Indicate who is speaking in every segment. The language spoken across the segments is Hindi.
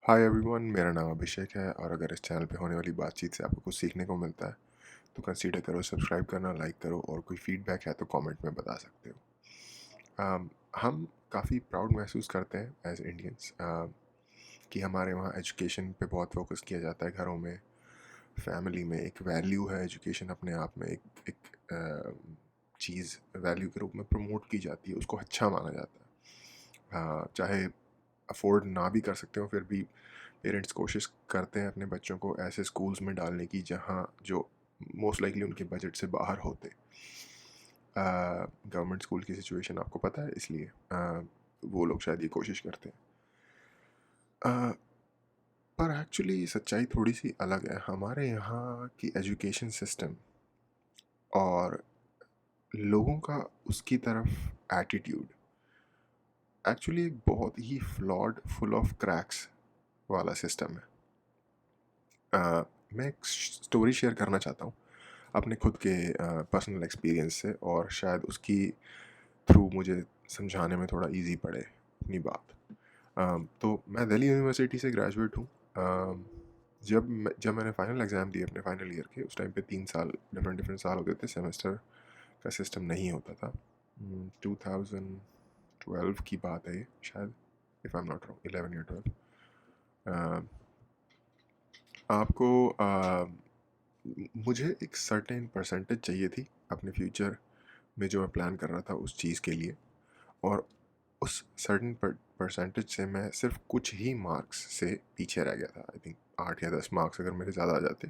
Speaker 1: हाय एवरीवन, मेरा नाम अभिषेक है और अगर इस चैनल पे होने वाली बातचीत से आपको कुछ सीखने को मिलता है तो कंसीडर करो, सब्सक्राइब करना, लाइक करो और कोई फीडबैक है तो कमेंट में बता सकते हो। हम काफ़ी प्राउड महसूस करते हैं एज इंडियंस कि हमारे वहाँ एजुकेशन पे बहुत फोकस किया जाता है। घरों में, फैमिली में एक वैल्यू है एजुकेशन, अपने आप में एक एक चीज़ वैल्यू के रूप में प्रमोट की जाती है, उसको अच्छा माना जाता है। चाहे अफोर्ड ना भी कर सकते हो फिर भी पेरेंट्स कोशिश करते हैं अपने बच्चों को ऐसे स्कूल्स में डालने की जहाँ जो मोस्ट लाइकली उनके बजट से बाहर होते। गवर्नमेंट स्कूल की सिचुएशन आपको पता है, इसलिए वो लोग शायद ये कोशिश करते हैं। अ, पर एक्चुअली सच्चाई थोड़ी सी अलग है। हमारे यहाँ की एजुकेशन सिस्टम और लोगों का उसकी तरफ एटीट्यूड एक्चुअली एक बहुत ही फ्लॉड, फुल ऑफ क्रैक्स वाला सिस्टम है। मैं एक स्टोरी शेयर करना चाहता हूँ अपने खुद के पर्सनल एक्सपीरियंस से, और शायद उसकी थ्रू मुझे समझाने में थोड़ा इजी पड़े अपनी बात। तो मैं दिल्ली यूनिवर्सिटी से ग्रेजुएट हूँ। जब मैंने फाइनल एग्ज़ाम दिए अपने फाइनल ईयर के, उस टाइम पे 3 साल डिफरेंट डिफरेंट साल होते थे, सेमेस्टर का सिस्टम नहीं होता था। 2012 की बात है ये शायद, if I am not wrong, 11 या 12। आपको मुझे एक सर्टेन परसेंटेज चाहिए थी अपने फ्यूचर में जो मैं प्लान कर रहा था उस चीज़ के लिए, और उस सर्टेन परसेंटेज से मैं सिर्फ कुछ ही मार्क्स से पीछे रह गया था। आई थिंक 8 या 10 मार्क्स अगर मेरे ज़्यादा आ जाते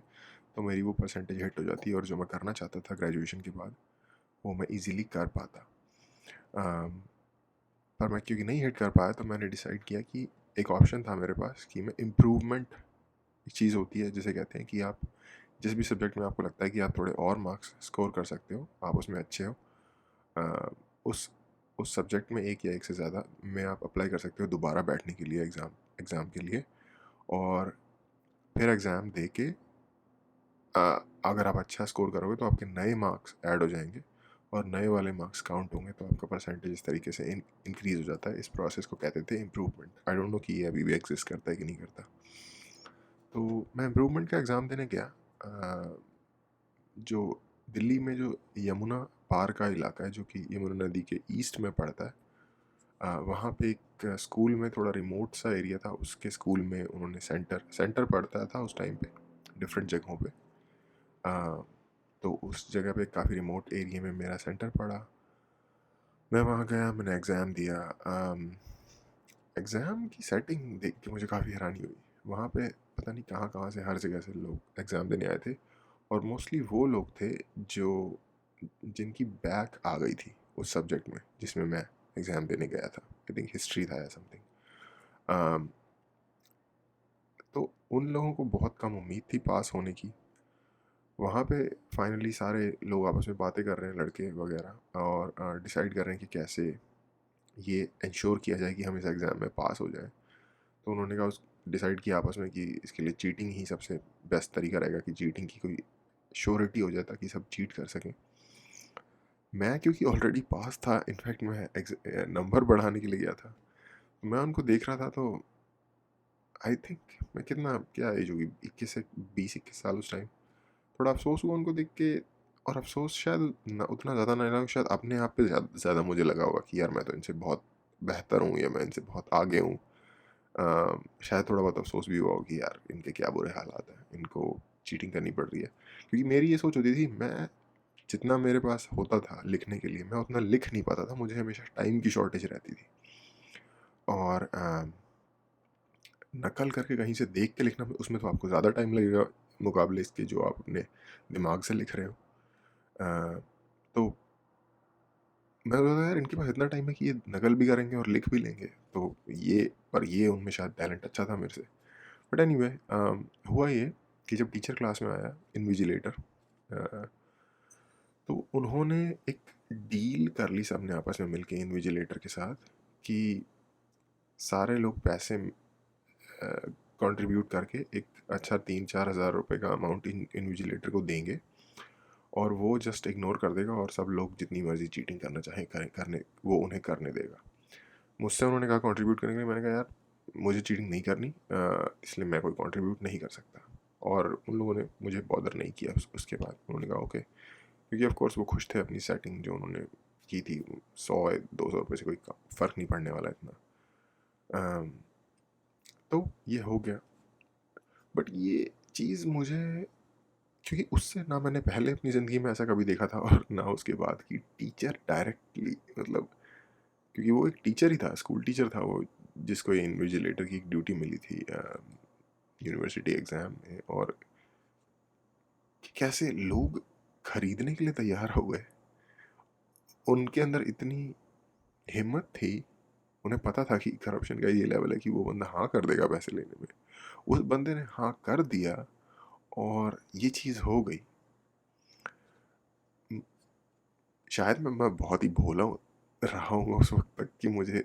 Speaker 1: तो मेरी वो परसेंटेज हिट हो जाती, और जो मैं करना चाहता था ग्रेजुएशन के बाद वो मैं इजीली कर पाता। अम, पर मैं क्योंकि नहीं हिट कर पाया तो मैंने डिसाइड किया कि एक ऑप्शन था मेरे पास कि मैं इम्प्रूवमेंट, एक चीज़ होती है जिसे कहते हैं कि आप जिस भी सब्जेक्ट में आपको लगता है कि आप थोड़े और मार्क्स स्कोर कर सकते हो, आप उसमें अच्छे हो, अ, उस उस सब्जेक्ट में एक या एक से ज़्यादा में आप अप्लाई कर सकते हो दोबारा बैठने के लिए, एग्ज़ाम एग्ज़ाम के लिए। और फिर एग्ज़ाम दे के अगर आप अच्छा स्कोर करोगे तो आपके नए मार्क्स ऐड हो जाएंगे, और नए वाले मार्क्स काउंट होंगे तो आपका परसेंटेज इस तरीके से इंक्रीज़ हो जाता है। इस प्रोसेस को कहते थे इम्प्रूवमेंट। आई डोंट नो कि ये अभी भी एग्जिस्ट करता है कि नहीं करता। तो मैं इम्प्रूवमेंट का एग्ज़ाम देने गया। जो दिल्ली में जो यमुना पार का इलाका है, जो कि यमुना नदी के ईस्ट में पड़ता है, वहाँ पे एक स्कूल में, थोड़ा रिमोट सा एरिया था, उसके स्कूल में उन्होंने सेंटर सेंटर पड़ता था उस टाइम पे डिफरेंट जगहों पे। अ, तो उस जगह पे काफ़ी रिमोट एरिया में मेरा सेंटर पड़ा। मैं वहाँ गया, मैंने एग्ज़ाम दिया। एग्ज़ाम की सेटिंग देख के मुझे काफ़ी हैरानी हुई। वहाँ पे पता नहीं कहाँ कहाँ से, हर जगह से लोग एग्ज़ाम देने आए थे, और मोस्टली वो लोग थे जो जिनकी बैक आ गई थी उस सब्जेक्ट में जिसमें मैं एग्ज़ाम देने गया था। आई थिंक हिस्ट्री था या समथिंग। तो उन लोगों को बहुत कम उम्मीद थी पास होने की। वहाँ पे फाइनली सारे लोग आपस में बातें कर रहे हैं, लड़के वगैरह, और डिसाइड कर रहे हैं कि कैसे ये इंश्योर किया जाए कि हम इस एग्ज़ाम में पास हो जाए। तो उन्होंने कहा, उस डिसाइड किया आपस में कि इसके लिए चीटिंग ही सबसे बेस्ट तरीका रहेगा, कि चीटिंग की कोई श्योरिटी हो जाए ताकि सब चीट कर सकें। मैं क्योंकि ऑलरेडी पास था, इनफैक्ट मैं नंबर बढ़ाने के लिए गया था। मैं उनको देख रहा था तो आई थिंक मैं कितना, क्या एज होगी, 21 से 20-21 साल उस टाइम। थोड़ा अफसोस हुआ उनको देख के, और अफसोस शायद न उतना ज़्यादा नहीं लगा, शायद अपने आप पे ज़्यादा ज़्यादा मुझे लगा होगा कि यार मैं तो इनसे बहुत बेहतर हूँ या मैं इनसे बहुत आगे हूँ। शायद थोड़ा बहुत अफसोस भी हुआ हो कि यार इनके क्या बुरे हालात हैं, इनको चीटिंग करनी पड़ रही है। क्योंकि मेरी ये सोच होती थी, मैं जितना मेरे पास होता था लिखने के लिए मैं उतना लिख नहीं पाता था, मुझे हमेशा टाइम की शॉर्टेज रहती थी। और नकल करके कहीं से देख के लिखना, उसमें तो आपको ज़्यादा टाइम लगेगा मुकाबले इसके जो आप अपने दिमाग से लिख रहे हो। तो मैं बोला यार इनके पास इतना टाइम है कि ये नकल भी करेंगे और लिख भी लेंगे, तो ये, पर ये उनमें शायद टैलेंट अच्छा था मेरे से। बट एनीवे, हुआ ये कि जब टीचर क्लास में आया, इन्विजिलेटर, तो उन्होंने एक डील कर ली सबने आपस में मिलके इन्विजिलेटर के साथ, कि सारे लोग पैसे कंट्रीब्यूट करके एक अच्छा 3-4 हज़ार रुपये का अमाउंट इन्विजिलेटर को देंगे, और वो जस्ट इग्नोर कर देगा, और सब लोग जितनी मर्जी चीटिंग करना चाहें करें, करने वो उन्हें करने देगा। मुझसे उन्होंने कहा कंट्रीब्यूट करने के लिए। मैंने कहा यार मुझे चीटिंग नहीं करनी, इसलिए मैं कोई कंट्रीब्यूट नहीं कर सकता। और उन लोगों ने मुझे बॉदर नहीं किया उसके बाद। उन्होंने कहा ओके, क्योंकि ऑफ कोर्स वो खुश थे अपनी सेटिंग जो उन्होंने की थी। 100-200 रुपये से कोई फ़र्क नहीं पड़ने वाला इतना। अम, तो ये हो गया। बट ये चीज़ मुझे, क्योंकि उससे ना मैंने पहले अपनी ज़िंदगी में ऐसा कभी देखा था और ना उसके बाद कि टीचर डायरेक्टली, मतलब क्योंकि वो एक टीचर ही था, स्कूल टीचर था वो, जिसको ये इन्विजिलेटर की एक ड्यूटी मिली थी यूनिवर्सिटी एग्ज़ाम में। और कि कैसे लोग खरीदने के लिए तैयार हो गए। उनके अंदर इतनी हिम्मत थी, उन्हें पता था कि करप्शन का ये लेवल है कि वो बंदा हाँ कर देगा पैसे लेने में। उस बंदे ने हाँ कर दिया और ये चीज़ हो गई। शायद मैं बहुत ही भोला रहा हूँ उस वक्त तक कि मुझे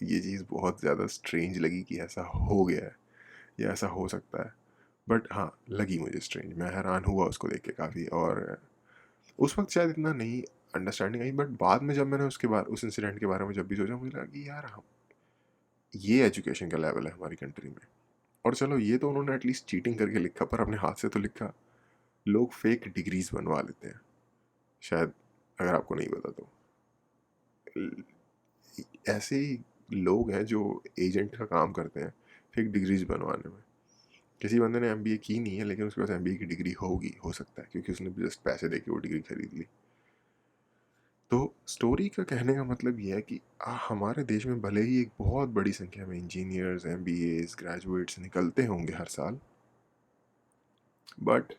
Speaker 1: ये चीज़ बहुत ज़्यादा स्ट्रेंज लगी कि ऐसा हो गया है या ऐसा हो सकता है। बट हाँ, लगी मुझे स्ट्रेंज, मैं हैरान हुआ उसको देख के काफ़ी। और उस वक्त शायद इतना नहीं अंडरस्टैंडिंग आई, बट बाद में जब मैंने उसके बाद उस इंसिडेंट के बारे में जब भी सोचा, मुझे लगा कि यार हम, ये एजुकेशन का लेवल है हमारी कंट्री में। और चलो ये तो उन्होंने एटलीस्ट चीटिंग करके लिखा, पर अपने हाथ से तो लिखा। लोग फेक डिग्रीज बनवा लेते हैं, शायद अगर आपको नहीं पता तो। ऐसे ही लोग हैं जो एजेंट का काम करते हैं फेक डिग्रीज बनवाने में। किसी बंदे ने एमबीए की नहीं है लेकिन उसके पास एमबीए की डिग्री होगी, हो सकता है, क्योंकि उसने जस्ट पैसे देके वो डिग्री खरीद ली। तो स्टोरी का कहने का मतलब ये है कि हमारे देश में भले ही एक बहुत बड़ी संख्या में इंजीनियर्स, एमबीएस ग्रेजुएट्स निकलते होंगे हर साल, बट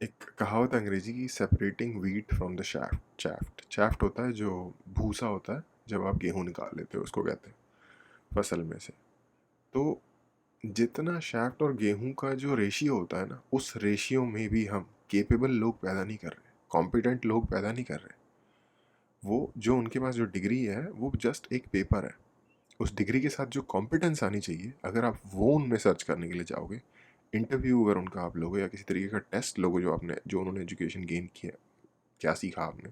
Speaker 1: एक कहावत है अंग्रेजी की, separating wheat from the chaff. Chaff होता है जो भूसा होता है जब आप गेहूं निकाल लेते हो, उसको कहते हैं फसल में से। तो जितना शाफ्ट और गेहूं का जो रेशियो होता है ना, उस रेशियो में भी हम केपेबल लोग पैदा नहीं कर रहे, कॉम्पिटेंट लोग पैदा नहीं कर रहे। वो जो उनके पास जो डिग्री है वो जस्ट एक पेपर है। उस डिग्री के साथ जो कॉम्पिटेंस आनी चाहिए, अगर आप वो उनमें सर्च करने के लिए जाओगे, इंटरव्यू अगर उनका आप लोगे या किसी तरीके का टेस्ट लोगे, जो उन्होंने एजुकेशन गेन किया, क्या सीखा आपने,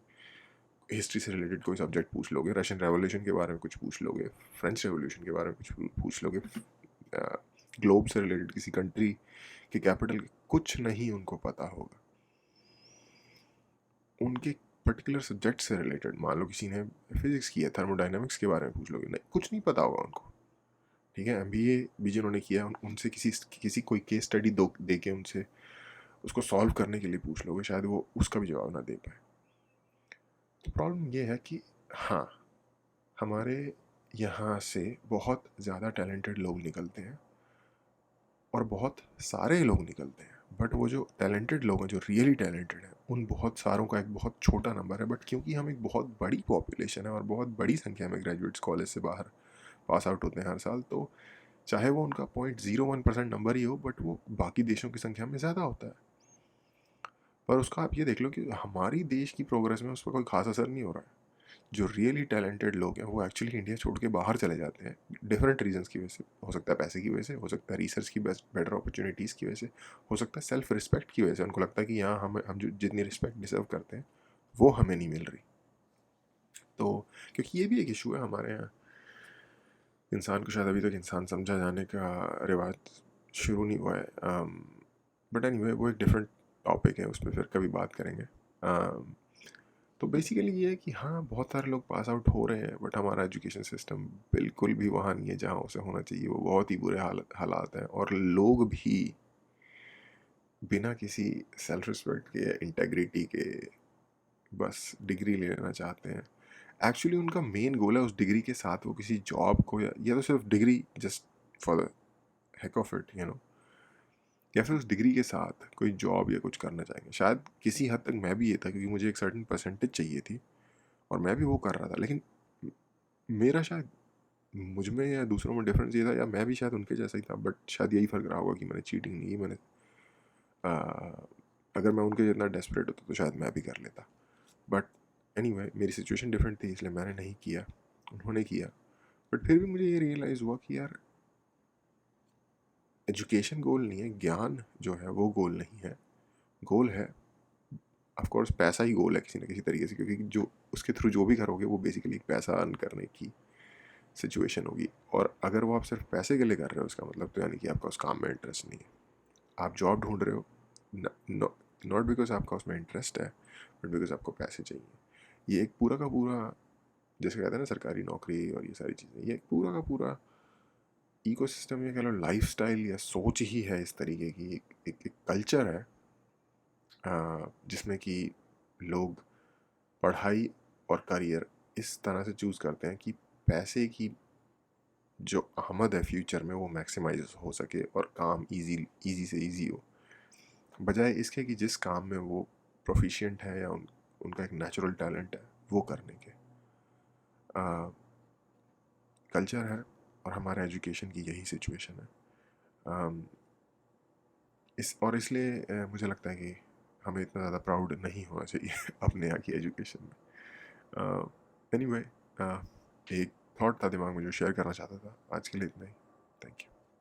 Speaker 1: हिस्ट्री से रिलेटेड कोई सब्जेक्ट पूछ लोगे, रशियन रेवोल्यूशन के बारे में कुछ पूछ लोगे, फ्रेंच रेवोल्यूशन के बारे में कुछ पूछ लोगे, ग्लोब से रिलेटेड किसी कंट्री के कैपिटल, कुछ नहीं उनको पता होगा। उनके पर्टिकुलर सब्जेक्ट से रिलेटेड, मान लो किसी ने फिजिक्स किया, थर्मोडाइनमिक्स के बारे में पूछ लोगे, नहीं, कुछ नहीं पता होगा उनको। ठीक है, एमबीए भी जिन्होंने किया उनसे किसी कोई केस स्टडी दे के उनसे उसको सॉल्व करने के लिए पूछ लोगे, शायद वो उसका भी जवाब ना दे पाए। तो प्रॉब्लम ये है कि हाँ, हमारे यहाँ से बहुत ज़्यादा टैलेंटेड लोग निकलते हैं और बहुत सारे लोग निकलते हैं, बट वो जो टैलेंटेड लोग हैं, जो रियली टैलेंटेड हैं, उन बहुत सारों का एक बहुत छोटा नंबर है। बट क्योंकि हम एक बहुत बड़ी पॉपुलेशन है और बहुत बड़ी संख्या में ग्रेजुएट्स कॉलेज से बाहर पास आउट होते हैं हर साल, तो चाहे वो उनका 0.01% नंबर ही हो, बट वो बाकी देशों की संख्या में ज़्यादा होता है। पर उसका आप ये देख लो कि हमारी देश की प्रोग्रेस में उस पर कोई खास असर नहीं हो रहा है। जो रियली टैलेंटेड लोग हैं वो एक्चुअली इंडिया छोड़ के बाहर चले जाते हैं, डिफरेंट रीजंस की वजह से। हो सकता है पैसे की वजह से, हो सकता है रिसर्च की बेटर अपॉर्चुनिटीज़ की वजह से, हो सकता है सेल्फ रिस्पेक्ट की वजह से। उनको लगता है कि यहाँ हम जो जितनी रिस्पेक्ट डिजर्व करते हैं वो हमें नहीं मिल रही। तो क्योंकि ये भी एक इशू है हमारे यहाँ, इंसान को शायद अभी तक इंसान समझा जाने का रिवाज शुरू नहीं हुआ है। बट एनीवे, वो एक डिफरेंट टॉपिक है, उस पर फिर कभी बात करेंगे। तो बेसिकली ये है कि हाँ, बहुत सारे लोग पास आउट हो रहे हैं, बट हमारा एजुकेशन सिस्टम बिल्कुल भी वहाँ नहीं है जहाँ उसे होना चाहिए। वो बहुत ही बुरे हालात हैं, और लोग भी बिना किसी सेल्फ रिस्पेक्ट के, इंटेग्रिटी के, बस डिग्री ले लेना चाहते हैं। एक्चुअली उनका मेन गोल है उस डिग्री के साथ वो किसी जॉब को, या तो सिर्फ degree just for the heck of it, या फिर उस डिग्री के साथ कोई जॉब या कुछ करना चाहेंगे। शायद किसी हद तक मैं भी ये था, क्योंकि मुझे एक सर्टेन परसेंटेज चाहिए थी और मैं भी वो कर रहा था। लेकिन मेरा शायद मुझ में या दूसरों में डिफरेंस ये था, या मैं भी शायद उनके जैसा ही था, बट शायद यही फ़र्क रहा होगा कि मैंने चीटिंग नहीं की। मैंने अगर मैं उनके जितना डेस्परेट होता तो शायद मैं भी कर लेता। बट एनीवे, मेरी सिचुएशन डिफरेंट थी, इसलिए मैंने नहीं किया, उन्होंने किया। बट फिर भी मुझे ये रियलाइज़ हुआ कि यार, एजुकेशन गोल नहीं है, ज्ञान जो है वो गोल नहीं है। गोल है, ऑफ कोर्स पैसा ही गोल है किसी न किसी तरीके से, क्योंकि जो उसके थ्रू जो भी करोगे वो बेसिकली पैसा अर्न करने की सिचुएशन होगी। और अगर वो आप सिर्फ पैसे के लिए कर रहे हो, उसका मतलब तो यानी कि आपका उस काम में इंटरेस्ट नहीं है। आप जॉब ढूंढ रहे हो नॉट बिकॉज आपका उसमें इंटरेस्ट है, बट बिकॉज आपको पैसे चाहिए। ये एक पूरा का पूरा, जैसे कहते हैं ना सरकारी नौकरी और ये सारी चीज़ें, ये एक पूरा का पूरा इकोसिस्टम, या कह लो लाइफ स्टाइल या सोच ही है इस तरीके की, एक कल्चर है जिसमें कि लोग पढ़ाई और करियर इस तरह से चूज़ करते हैं कि पैसे की जो आमद है फ्यूचर में वो मैक्सिमाइज हो सके और काम इजी से इजी हो, बजाय इसके कि जिस काम में वो प्रोफिशिएंट है या उनका एक नेचुरल टैलेंट है वो करने के। कल्चर है और हमारे एजुकेशन की यही सिचुएशन है। अम, इसलिए मुझे लगता है कि हमें इतना ज़्यादा प्राउड नहीं होना चाहिए अपने यहाँ की एजुकेशन में। एनीवे, एक थॉट था दिमाग में जो शेयर करना चाहता था। आज के लिए इतना ही। Thank you.